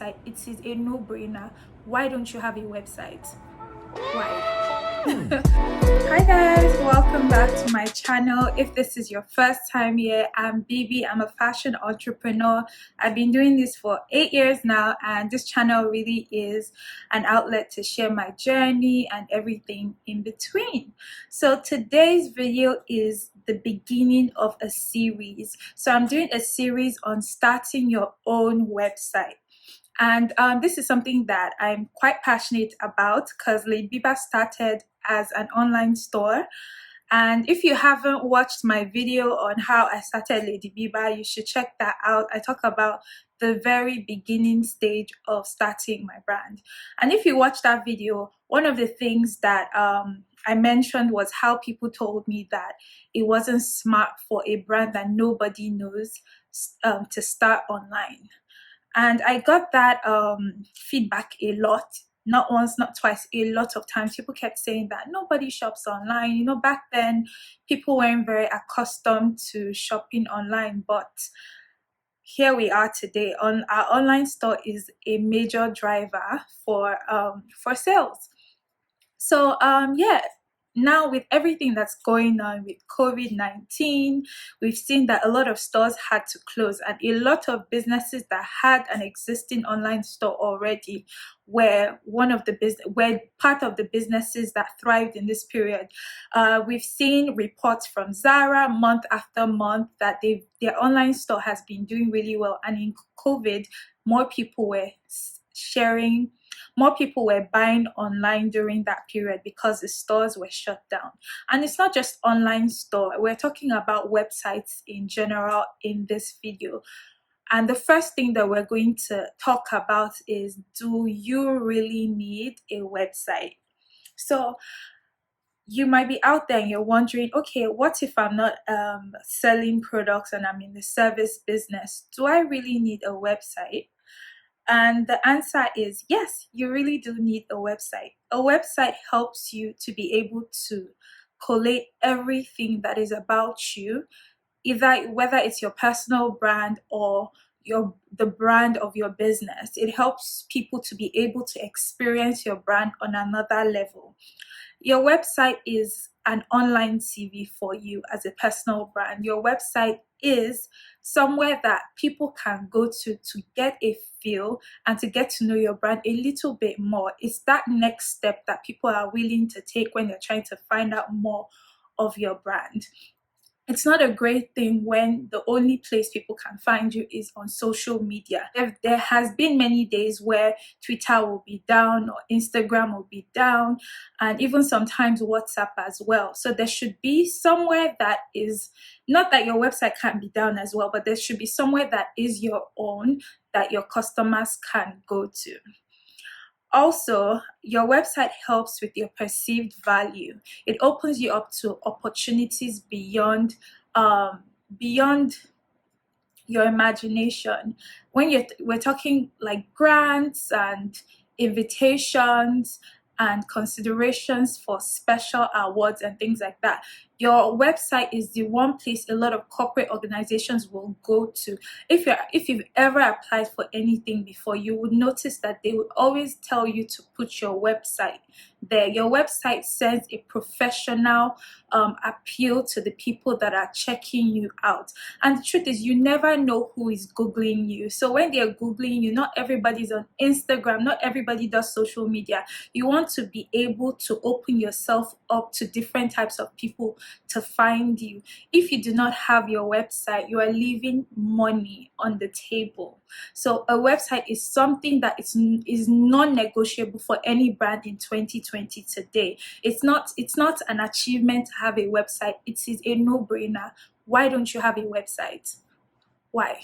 website, it is a no-brainer. Why don't you have a website? Why? Hi guys, welcome back to my channel. If this is your first time here, I'm Bibi. I'm a fashion entrepreneur. I've been doing this for 8 years now, and this channel really is an outlet to share my journey and everything in between. So today's video is the beginning of a series. So I'm doing a series on starting your own website. And this is something that I'm quite passionate about because Lady Biba started as an online store. And if you haven't watched my video on how I started Lady Biba, you should check that out. I talk about the very beginning stage of starting my brand. And if you watch that video, one of the things that I mentioned was how people told me that it wasn't smart for a brand that nobody knows to start online. And I got that feedback a lot, not once, not twice, a lot of times. People kept saying that nobody shops online. You know, back then, people weren't very accustomed to shopping online, but here we are today. Our online store is a major driver for sales. So yeah, now with everything that's going on with COVID-19, we've seen that a lot of stores had to close, and a lot of businesses that had an existing online store already were part of the businesses that thrived in this period. We've seen reports from Zara month after month that their online store has been doing really well, and in COVID, more people were sharing more people were buying online during that period because the stores were shut down. And it's not just online store, we're talking about websites in general in this video. And the first thing that we're going to talk about is, do you really need a website? So you might be out there and you're wondering, okay, what if I'm not selling products and I'm in the service business? Do I really need a website? And the answer is yes, you really do need a website. A website helps you to be able to collate everything that is about you, whether it's your personal brand or the brand of your business. It helps people to be able to experience your brand on another level. Your website is an online CV for you as a personal brand. Your website is somewhere that people can go to get a feel and to get to know your brand a little bit more. It's that next step that people are willing to take when they're trying to find out more of your brand. It's not a great thing when the only place people can find you is on social media. There has been many days where Twitter will be down or Instagram will be down, and even sometimes WhatsApp as well. So there should be somewhere that is, not that your website can't be down as well, but there should be somewhere that is your own that your customers can go to. Also, your website helps with your perceived value. It opens you up to opportunities beyond your imagination. When we're talking like grants and invitations and considerations for special awards and things like that, your website is the one place a lot of corporate organizations will go to. If you've ever applied for anything before, you would notice that they will always tell you to put your website there. Your website sends a professional appeal to the people that are checking you out. And the truth is, you never know who is Googling you. So when they're Googling you, not everybody's on Instagram, not everybody does social media. You want to be able to open yourself up to different types of people to find you. If you do not have your website, you are leaving money on the table. So a website is something that is non-negotiable for any brand in 2020 today. It's not an achievement to have a website. It is a no-brainer. Why don't you have a website? Why?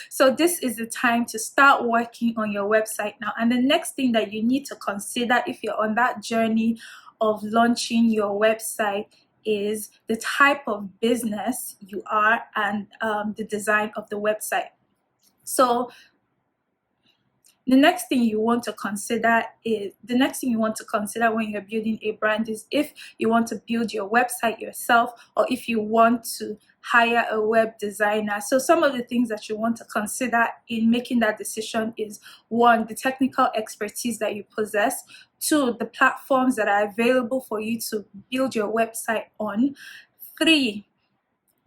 So this is the time to start working on your website now. And the next thing that you need to consider if you're on that journey of launching your website is the type of business you are and the design of the website. So The next thing you want to consider when you're building a brand is if you want to build your website yourself or if you want to hire a web designer. So some of the things that you want to consider in making that decision is: one, the technical expertise that you possess; two, the platforms that are available for you to build your website on; three,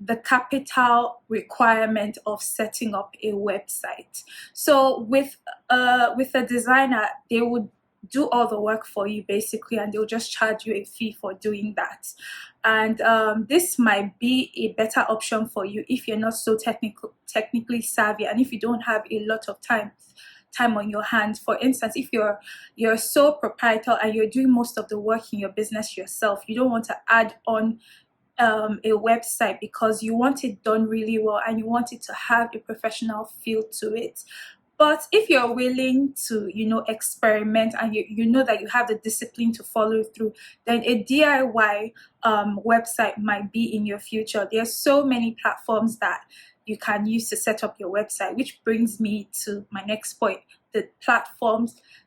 the capital requirement of setting up a website. So with a designer, they would do all the work for you basically, and they'll just charge you a fee for doing that. And this might be a better option for you if you're not so technically savvy, and if you don't have a lot of time on your hands. For instance, if you're a sole proprietor and you're doing most of the work in your business yourself, you don't want to add on a website because you want it done really well and you want it to have a professional feel to it. But if you're willing to, experiment, and you know that you have the discipline to follow through, then a DIY website might be in your future. There's so many platforms that you can use to set up your website, which brings me to my next point: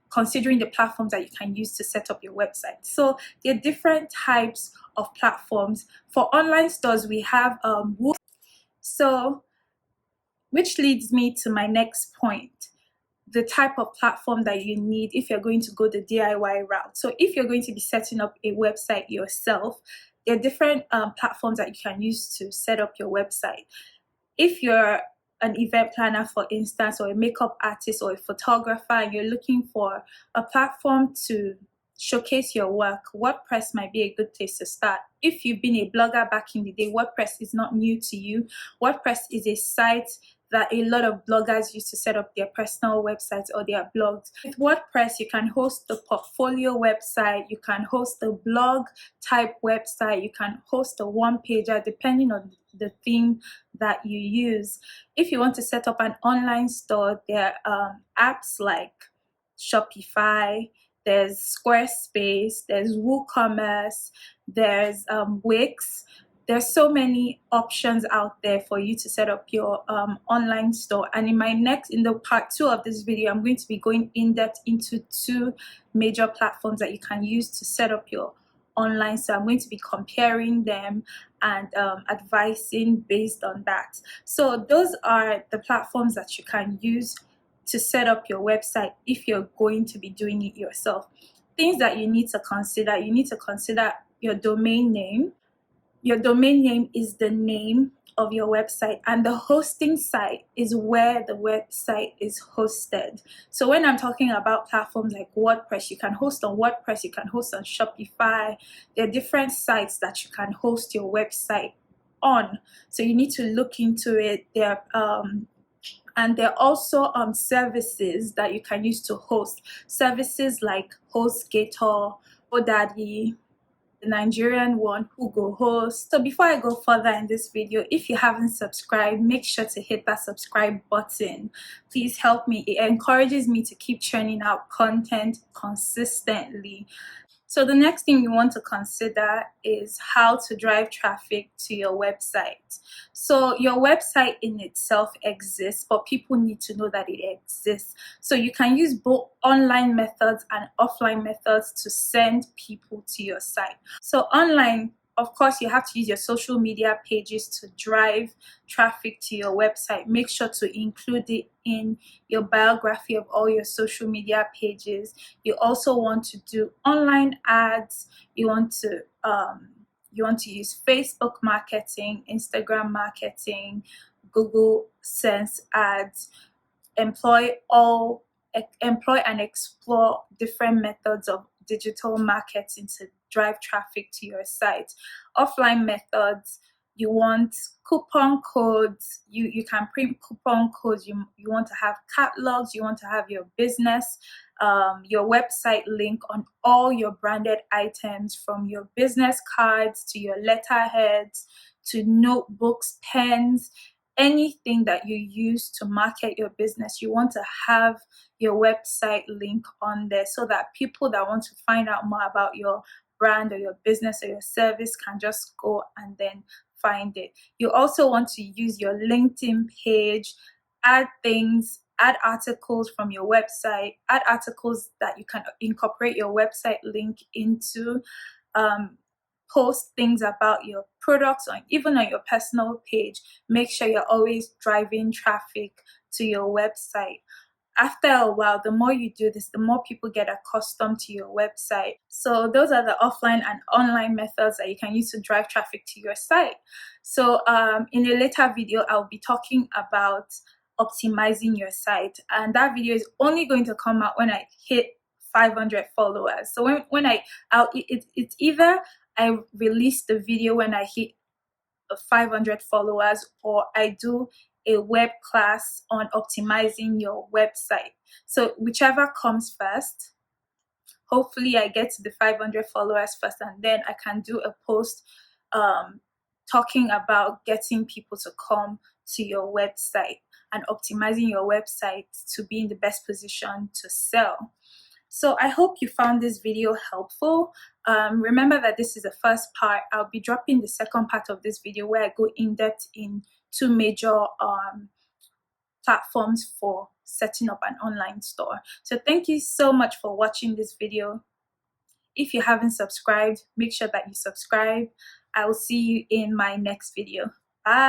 considering the platforms that you can use to set up your website. So there are different types of platforms. For online stores, we have Woof. So, which leads me to my next point: the type of platform that you need if you're going to go the DIY route. So if you're going to be setting up a website yourself, there are different platforms that you can use to set up your website. If you're an event planner, for instance, or a makeup artist or a photographer, and you're looking for a platform to showcase your work, WordPress might be a good place to start. If you've been a blogger back in the day, WordPress is not new to you. WordPress is a site that a lot of bloggers use to set up their personal websites or their blogs. With WordPress, you can host the portfolio website, you can host a blog type website, you can host a one-pager, depending on the theme that you use. If you want to set up an online store, there are apps like Shopify, there's Squarespace, there's WooCommerce, there's Wix. There's so many options out there for you to set up your online store. And in the part 2 of this video, I'm going to be going in depth into 2 major platforms that you can use to set up your online. So I'm going to be comparing them and advising based on that. So those are the platforms that you can use to set up your website if you're going to be doing it yourself. Things that you need to consider: you need to consider your domain name. Your domain name is the name of your website, and the hosting site is where the website is hosted. So when I'm talking about platforms like WordPress, you can host on WordPress, you can host on Shopify. There are different sites that you can host your website on. So you need to look into it. And there are also services that you can use to host. Services like HostGator, GoDaddy, the Nigerian one, Whogohost. So before I go further in this video, if you haven't subscribed, make sure to hit that subscribe button. Please help me. It encourages me to keep churning out content consistently. So the next thing you want to consider is how to drive traffic to your website. So your website in itself exists, but people need to know that it exists. So you can use both online methods and offline methods to send people to your site. So online, of course, you have to use your social media pages to drive traffic to your website. Make sure to include it in your biography of all your social media pages. You also want to do online ads. You want to use Facebook marketing, Instagram marketing, Google Sense ads. Employ and explore different methods of digital marketing to drive traffic to your site. Offline methods: you want coupon codes. You can print coupon codes. You want to have catalogs. You want to have your business, your website link on all your branded items, from your business cards to your letterheads to notebooks, pens, anything that you use to market your business. You want to have your website link on there so that people that want to find out more about your brand or your business or your service can just go and then find it. You also want to use your LinkedIn page, add things add articles from your website, add articles that you can incorporate your website link into, post things about your products, or even on your personal page. Make sure you're always driving traffic to your website. After a while, the more you do this, the more people get accustomed to your website. So those are the offline and online methods that you can use to drive traffic to your site. So in a later video, I'll be talking about optimizing your site, and that video is only going to come out when I hit 500 followers. So it's either I release the video when I hit 500 followers, or I do a web class on optimizing your website. So whichever comes first. Hopefully I get to the 500 followers first, and then I can do a post talking about getting people to come to your website and optimizing your website to be in the best position to sell. So I hope you found this video helpful. Remember that this is the first part. I'll be dropping the second part of this video where I go in depth in 2 major platforms for setting up an online store. So thank you so much for watching this video. If you haven't subscribed, make sure that you subscribe. I will see you in my next video. Bye.